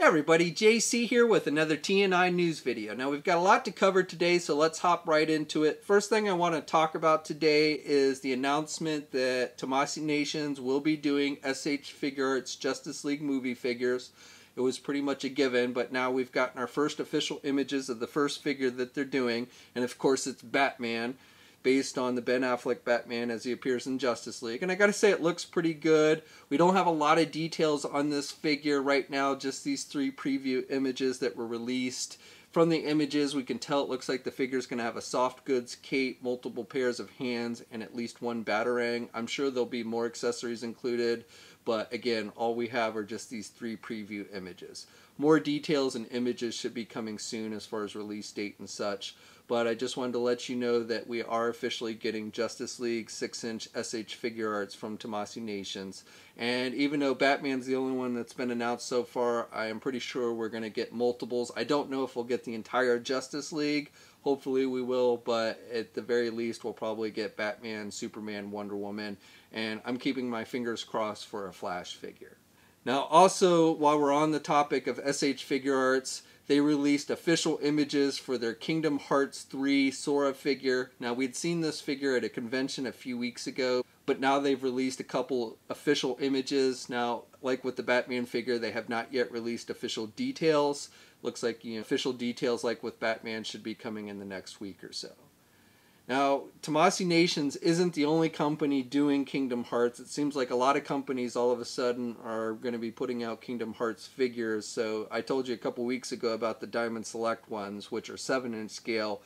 Hey everybody, JC here with another TNI news video. Now we've got a lot to cover today, so let's hop right into it. First thing I want to talk about today is the announcement that Tomasi Nations will be doing SH Figuarts Justice League movie figures. It was pretty much a given, but now we've gotten our first official images of the first figure that they're doing, and of course it's Batman, based on the Ben Affleck Batman as he appears in Justice League. And I gotta say, it looks pretty good. We don't have a lot of details on this figure right now, just these 3 preview images that were released. From the images, we can tell it looks like the figure's gonna have a soft goods cape, multiple pairs of hands, and at least 1 batarang. I'm sure there'll be more accessories included, but again, all we have are just these 3 preview images. More details and images should be coming soon as far as release date and such. But I just wanted to let you know that we are officially getting Justice League 6-inch SH Figuarts from Tomasi Nations. And even though Batman's the only one that's been announced so far, I am pretty sure we're going to get multiples. I don't know if we'll get the entire Justice League. Hopefully we will, but at the very least we'll probably get Batman, Superman, Wonder Woman, and I'm keeping my fingers crossed for a Flash figure. Now also, while we're on the topic of SH Figuarts, they released official images for their Kingdom Hearts 3 Sora figure. Now, we'd seen this figure at a convention a few weeks ago, but now they've released a couple official images. Now, like with the Batman figure, they have not yet released official details. Looks like, official details like with Batman should be coming in the next week or so. Now, Tomasi Nations isn't the only company doing Kingdom Hearts. It seems like a lot of companies all of a sudden are going to be putting out Kingdom Hearts figures. So I told you a couple weeks ago about the Diamond Select ones, which are 7-inch scale.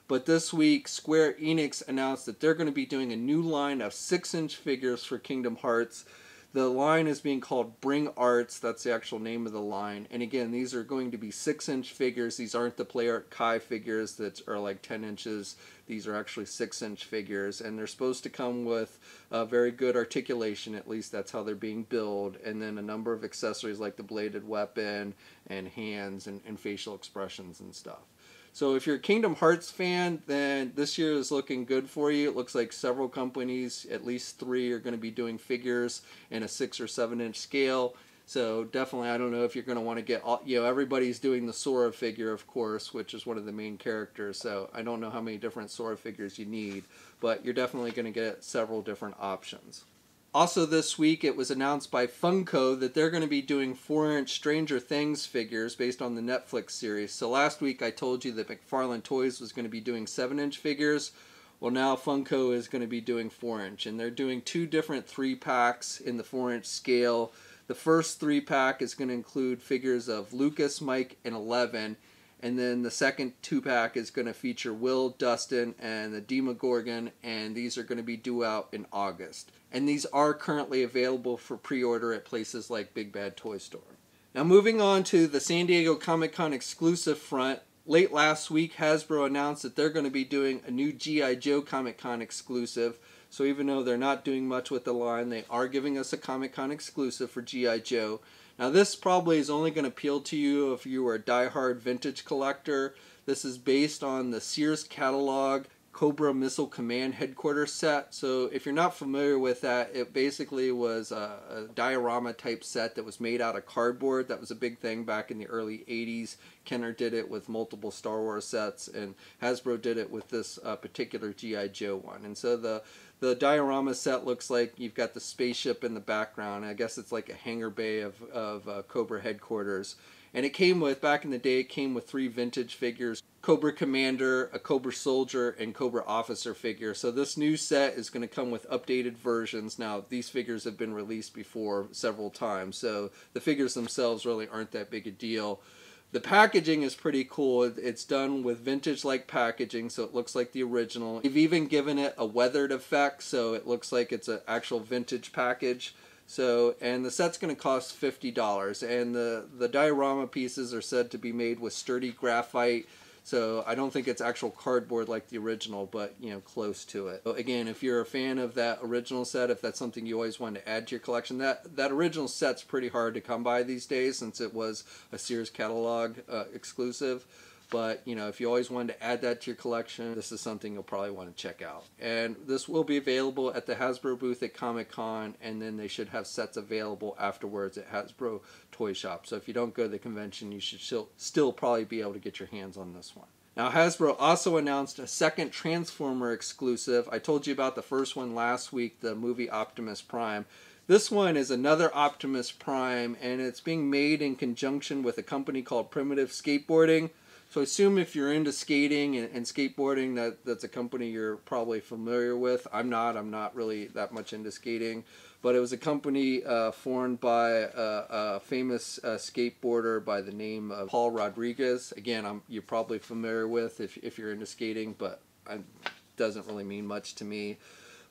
But this week, Square Enix announced that they're going to be doing a new line of 6-inch figures for Kingdom Hearts. The line is being called Bring Arts. That's the actual name of the line. And again, these are going to be 6-inch figures. These aren't the Play Art Kai figures that are like 10 inches. These are actually 6-inch figures. And they're supposed to come with very good articulation. At least that's how they're being billed. And then a number of accessories like the bladed weapon and hands and facial expressions and stuff. So if you're a Kingdom Hearts fan, then this year is looking good for you. It looks like several companies, at least 3, are going to be doing figures in a 6 or 7-inch scale. So definitely, I don't know if you're going to want to get all, everybody's doing the Sora figure, of course, which is one of the main characters. So I don't know how many different Sora figures you need, but you're definitely going to get several different options. Also this week, it was announced by Funko that they're going to be doing 4-inch Stranger Things figures based on the Netflix series. So last week I told you that McFarlane Toys was going to be doing 7-inch figures. Well, now Funko is going to be doing 4-inch, and they're doing 2 different 3-packs in the 4-inch scale. The first 3-pack is going to include figures of Lucas, Mike, and 11. And then the second 2-pack is going to feature Will, Dustin, and the Demogorgon, and these are going to be due out in August. And these are currently available for pre-order at places like Big Bad Toy Store. Now moving on to the San Diego Comic-Con exclusive front, late last week Hasbro announced that they're going to be doing a new G.I. Joe Comic-Con exclusive. So even though they're not doing much with the line, they are giving us a Comic-Con exclusive for G.I. Joe. Now this probably is only going to appeal to you if you were a die-hard vintage collector. This is based on the Sears catalog Cobra Missile Command Headquarters set. So if you're not familiar with that, it basically was a diorama type set that was made out of cardboard. That was a big thing back in the early 80s. Kenner did it with multiple Star Wars sets, and Hasbro did it with this particular G.I. Joe one. And so the diorama set looks like you've got the spaceship in the background. I guess it's like a hangar bay of Cobra headquarters. And it came with, back in the day, it came with 3 vintage figures. Cobra Commander, a Cobra Soldier, and Cobra Officer figure. So this new set is going to come with updated versions. Now, these figures have been released before several times, so the figures themselves really aren't that big a deal. The packaging is pretty cool. It's done with vintage-like packaging, so it looks like the original. They've even given it a weathered effect, so it looks like it's an actual vintage package. So, and the set's going to cost $50, and the diorama pieces are said to be made with sturdy graphite. So I don't think it's actual cardboard like the original, but close to it. So again, if you're a fan of that original set, if that's something you always want to add to your collection, that original set's pretty hard to come by these days since it was a Sears catalog exclusive. But, you know, if you always wanted to add that to your collection, this is something you'll probably want to check out. And this will be available at the Hasbro booth at Comic-Con, and then they should have sets available afterwards at Hasbro Toy Shop. So if you don't go to the convention, you should still probably be able to get your hands on this one. Now, Hasbro also announced a second Transformer exclusive. I told you about the first one last week, the movie Optimus Prime. This one is another Optimus Prime, and it's being made in conjunction with a company called Primitive Skateboarding. So I assume if you're into skating and skateboarding, that's a company you're probably familiar with. I'm not really that much into skating. But it was a company formed by a famous skateboarder by the name of Paul Rodriguez. Again, you're probably familiar with if you're into skating, but it doesn't really mean much to me.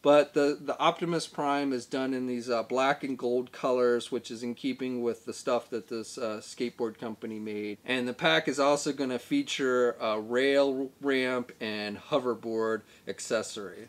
But the Optimus Prime is done in these black and gold colors, which is in keeping with the stuff that this skateboard company made. And the pack is also going to feature a rail ramp and hoverboard accessory.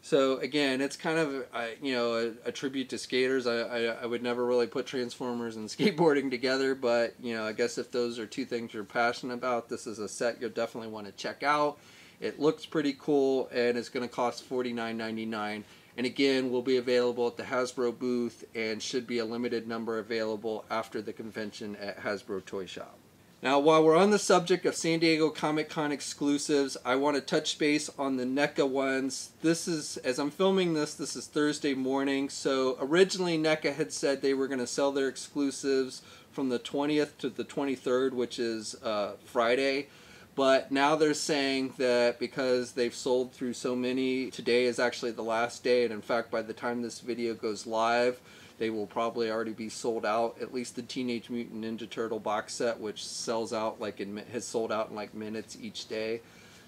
So again, it's kind of a tribute to skaters. I would never really put Transformers and skateboarding together, but I guess if those are two things you're passionate about, this is a set you'll definitely want to check out. It looks pretty cool, and it's going to cost $49.99. And again, will be available at the Hasbro booth and should be a limited number available after the convention at Hasbro Toy Shop. Now, while we're on the subject of San Diego Comic-Con exclusives, I want to touch base on the NECA ones. This is, as I'm filming this is Thursday morning. So originally NECA had said they were going to sell their exclusives from the 20th to the 23rd, which is Friday. But now they're saying that because they've sold through so many, today is actually the last day. And in fact, by the time this video goes live, they will probably already be sold out. At least the Teenage Mutant Ninja Turtle box set, which sells out has sold out in like minutes each day.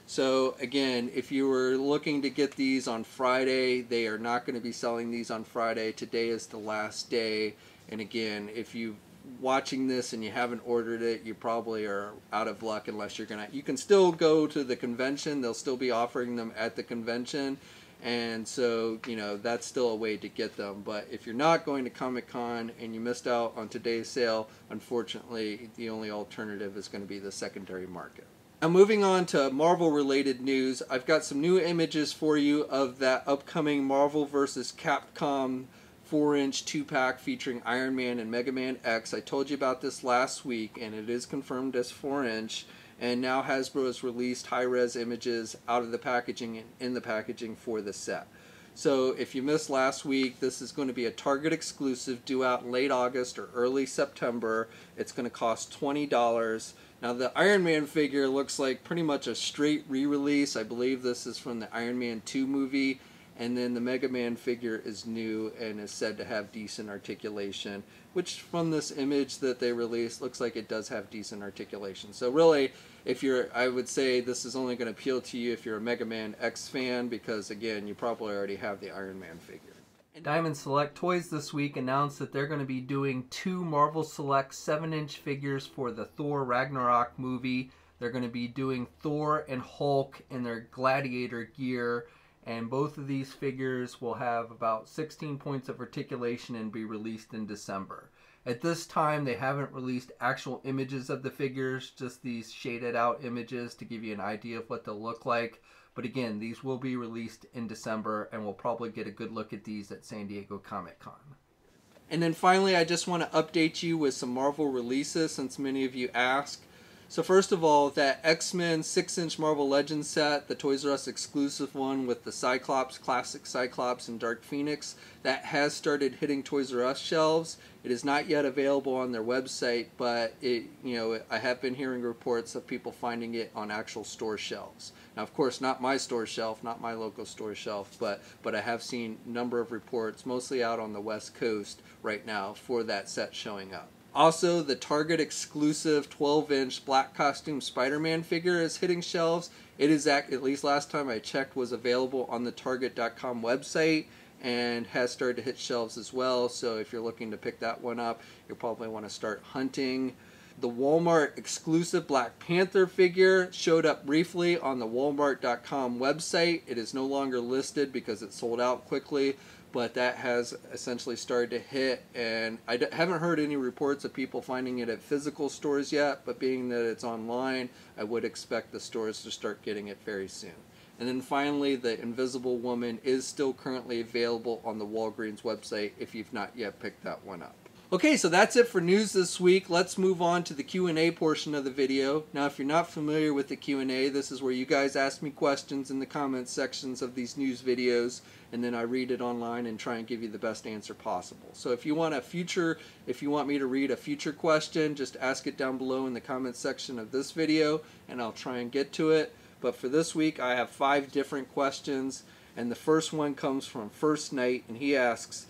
So again, if you were looking to get these on Friday, they are not going to be selling these on Friday. Today is the last day. And again, if you watching this and you haven't ordered it, you probably are out of luck unless you can still go to the convention. They'll still be offering them at the convention, and so that's still a way to get them. But if you're not going to Comic-Con and you missed out on today's sale, unfortunately the only alternative is going to be the secondary market. Now, moving on to Marvel related news, I've got some new images for you of that upcoming Marvel vs. Capcom 4-inch 2-pack featuring Iron Man and Mega Man X. I told you about this last week, and it is confirmed as 4-inch. And now Hasbro has released high-res images out of the packaging and in the packaging for the set. So if you missed last week, this is going to be a Target exclusive due out in late August or early September. It's going to cost $20. Now the Iron Man figure looks like pretty much a straight re-release. I believe this is from the Iron Man 2 movie. And then the Mega Man figure is new and is said to have decent articulation, which from this image that they released looks like it does have decent articulation. So really, I would say this is only going to appeal to you if you're a Mega Man X fan, because again, you probably already have the Iron Man figure. And Diamond Select Toys this week announced that they're going to be doing 2 Marvel Select 7-inch figures for the Thor Ragnarok movie. They're going to be doing Thor and Hulk in their gladiator gear. And both of these figures will have about 16 points of articulation and be released in December. At this time, they haven't released actual images of the figures, just these shaded out images to give you an idea of what they'll look like. But again, these will be released in December, and we'll probably get a good look at these at San Diego Comic-Con. And then finally, I just want to update you with some Marvel releases, since many of you asked. So first of all, that X-Men 6-inch Marvel Legends set, the Toys R Us exclusive one with the Cyclops, classic Cyclops and Dark Phoenix, that has started hitting Toys R Us shelves. It is not yet available on their website, but I have been hearing reports of people finding it on actual store shelves. Now, of course, not my store shelf, not my local store shelf, but I have seen a number of reports, mostly out on the West Coast right now, for that set showing up. Also, the Target exclusive 12-inch black costume Spider-Man figure is hitting shelves. It is, at least last time I checked, was available on the Target.com website and has started to hit shelves as well. So if you're looking to pick that one up, you'll probably want to start hunting. The Walmart exclusive Black Panther figure showed up briefly on the Walmart.com website. It is no longer listed because it sold out quickly, but that has essentially started to hit, and I haven't heard any reports of people finding it at physical stores yet, but being that it's online, I would expect the stores to start getting it very soon. And then finally, the Invisible Woman is still currently available on the Walgreens website if you've not yet picked that one up. Okay, so that's it for news this week. Let's move on to the Q&A portion of the video. Now, if you're not familiar with the Q&A, this is where you guys ask me questions in the comments sections of these news videos, and then I read it online and try and give you the best answer possible. So if you want me to read a future question, just ask it down below in the comments section of this video, and I'll try and get to it. But for this week, I have 5 different questions, and the first one comes from First Night, and he asks,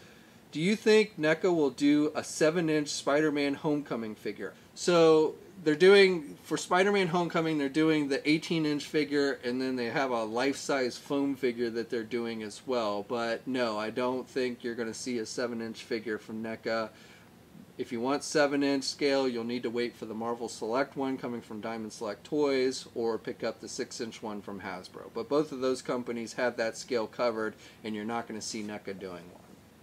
do you think NECA will do a 7-inch Spider-Man Homecoming figure? So they're doing, for Spider-Man Homecoming, they're doing the 18-inch figure, and then they have a life-size foam figure that they're doing as well. But no, I don't think you're going to see a 7-inch figure from NECA. If you want 7-inch scale, you'll need to wait for the Marvel Select one coming from Diamond Select Toys, or pick up the 6-inch one from Hasbro. But both of those companies have that scale covered, and you're not going to see NECA doing one.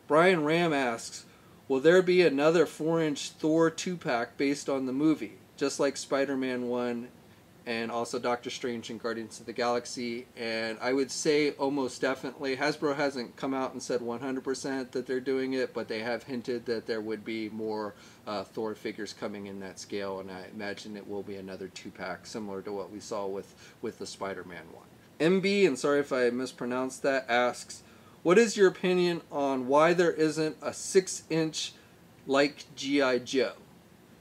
Brian Ram asks, will there be another 4-inch Thor 2-pack based on the movie, just like Spider-Man 1 and also Doctor Strange and Guardians of the Galaxy? And I would say almost definitely. Hasbro hasn't come out and said 100% that they're doing it, but they have hinted that there would be more Thor figures coming in that scale, and I imagine it will be another 2-pack similar to what we saw with the Spider-Man one. MB, and sorry if I mispronounced that, asks, what is your opinion on why there isn't a 6-inch like G.I. Joe?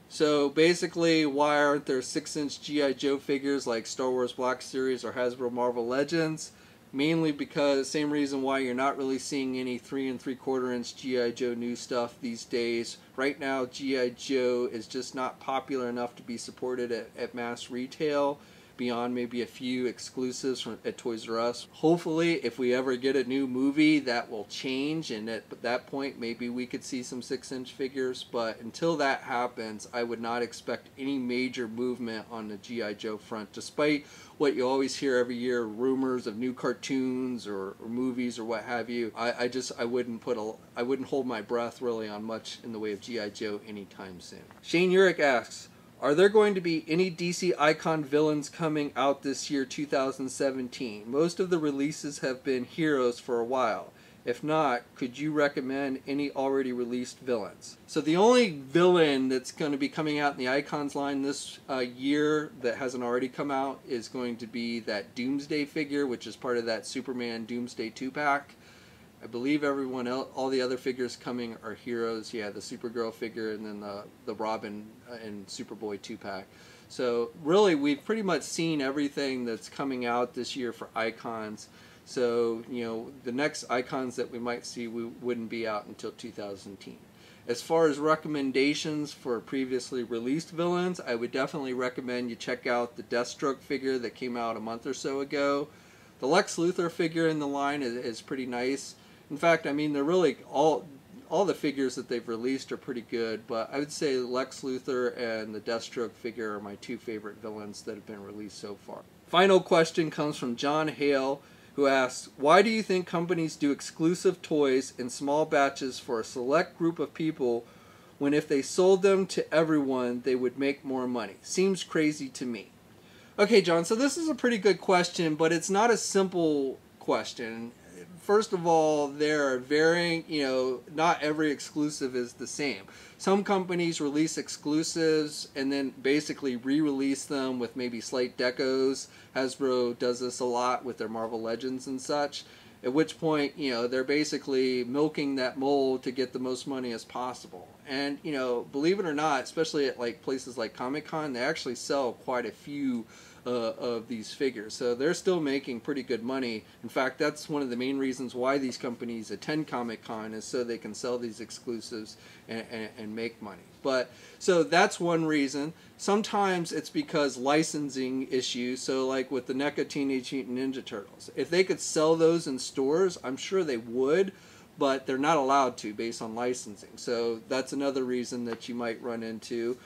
So basically, why aren't there 6-inch G.I. Joe figures like Star Wars Black Series or Hasbro Marvel Legends? Mainly because, same reason why you're not really seeing any 3 3/4-inch G.I. Joe new stuff these days. Right now, G.I. Joe is just not popular enough to be supported at mass retail, beyond maybe a few exclusives at Toys R Us. Hopefully, if we ever get a new movie, that will change, and at that point, maybe we could see some 6-inch figures. But until that happens, I would not expect any major movement on the G.I. Joe front, despite what you always hear every year, rumors of new cartoons or movies or what have you. I wouldn't hold my breath really on much in the way of G.I. Joe anytime soon. Shane Urich asks, are there going to be any DC Icon villains coming out this year, 2017? Most of the releases have been heroes for a while. If not, could you recommend any already released villains? So the only villain that's going to be coming out in the Icons line this year that hasn't already come out is going to be that Doomsday figure, which is part of that Superman Doomsday 2-pack. I believe everyone else, all the other figures coming are heroes. Yeah, the Supergirl figure and then the Robin and Superboy 2-pack. So really, we've pretty much seen everything that's coming out this year for Icons. So, you know, the next Icons that we might see wouldn't be out until 2010. As far as recommendations for previously released villains, I would definitely recommend you check out the Deathstroke figure that came out a month or so ago. The Lex Luthor figure in the line is pretty nice. In fact, I mean, they're really all the figures that they've released are pretty good, but I would say Lex Luthor and the Deathstroke figure are my 2 favorite villains that have been released so far. Final question comes from John Hale, who asks, why do you think companies do exclusive toys in small batches for a select group of people when if they sold them to everyone, they would make more money? Seems crazy to me. Okay, John, so this is a pretty good question, but it's not a simple question. First of all, there are varying, not every exclusive is the same. Some companies release exclusives and then basically re-release them with maybe slight decos. Hasbro does this a lot with their Marvel Legends and such. At which point, they're basically milking that mold to get the most money as possible. And, believe it or not, especially at like places like Comic-Con, they actually sell quite a few of these figures. So they're still making pretty good money. In fact, that's one of the main reasons why these companies attend Comic-Con, is so they can sell these exclusives and make money. But so that's one reason. Sometimes it's because licensing issues. So like with the NECA Teenage Mutant Ninja Turtles, if they could sell those in stores, I'm sure they would, but they're not allowed to based on licensing. So that's another reason that you might run into.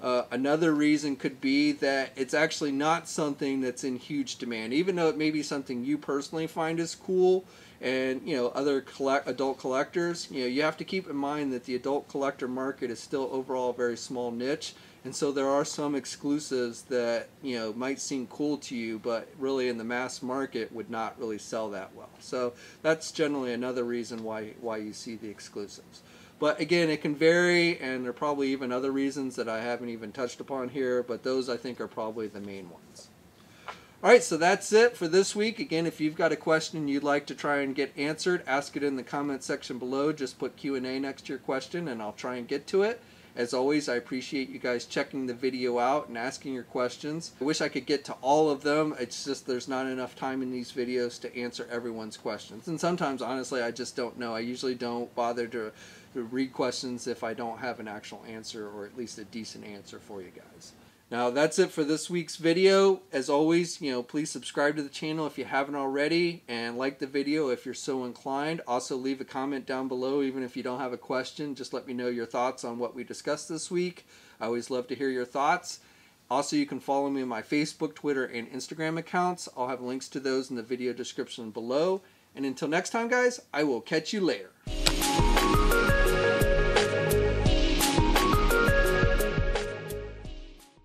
Another reason could be that it's actually not something that's in huge demand, even though it may be something you personally find is cool. And other adult collectors, you have to keep in mind that the adult collector market is still overall a very small niche, and so there are some exclusives that might seem cool to you, but really in the mass market would not really sell that well. So that's generally another reason why you see the exclusives. But again, it can vary, and there are probably even other reasons that I haven't even touched upon here, but those I think are probably the main ones. Alright, so that's it for this week. Again, if you've got a question you'd like to try and get answered, ask it in the comment section below. Just put Q&A next to your question and I'll try and get to it. As always, I appreciate you guys checking the video out and asking your questions. I wish I could get to all of them. It's just there's not enough time in these videos to answer everyone's questions. And sometimes, honestly, I just don't know. I usually don't bother to read questions if I don't have an actual answer, or at least a decent answer for you guys. Now that's it for this week's video. As always, please subscribe to the channel if you haven't already, and like the video if you're so inclined. Also leave a comment down below, even if you don't have a question. Just let me know your thoughts on what we discussed this week. I always love to hear your thoughts. Also, you can follow me on my Facebook, Twitter, and Instagram accounts. I'll have links to those in the video description below. And until next time, guys, I will catch you later.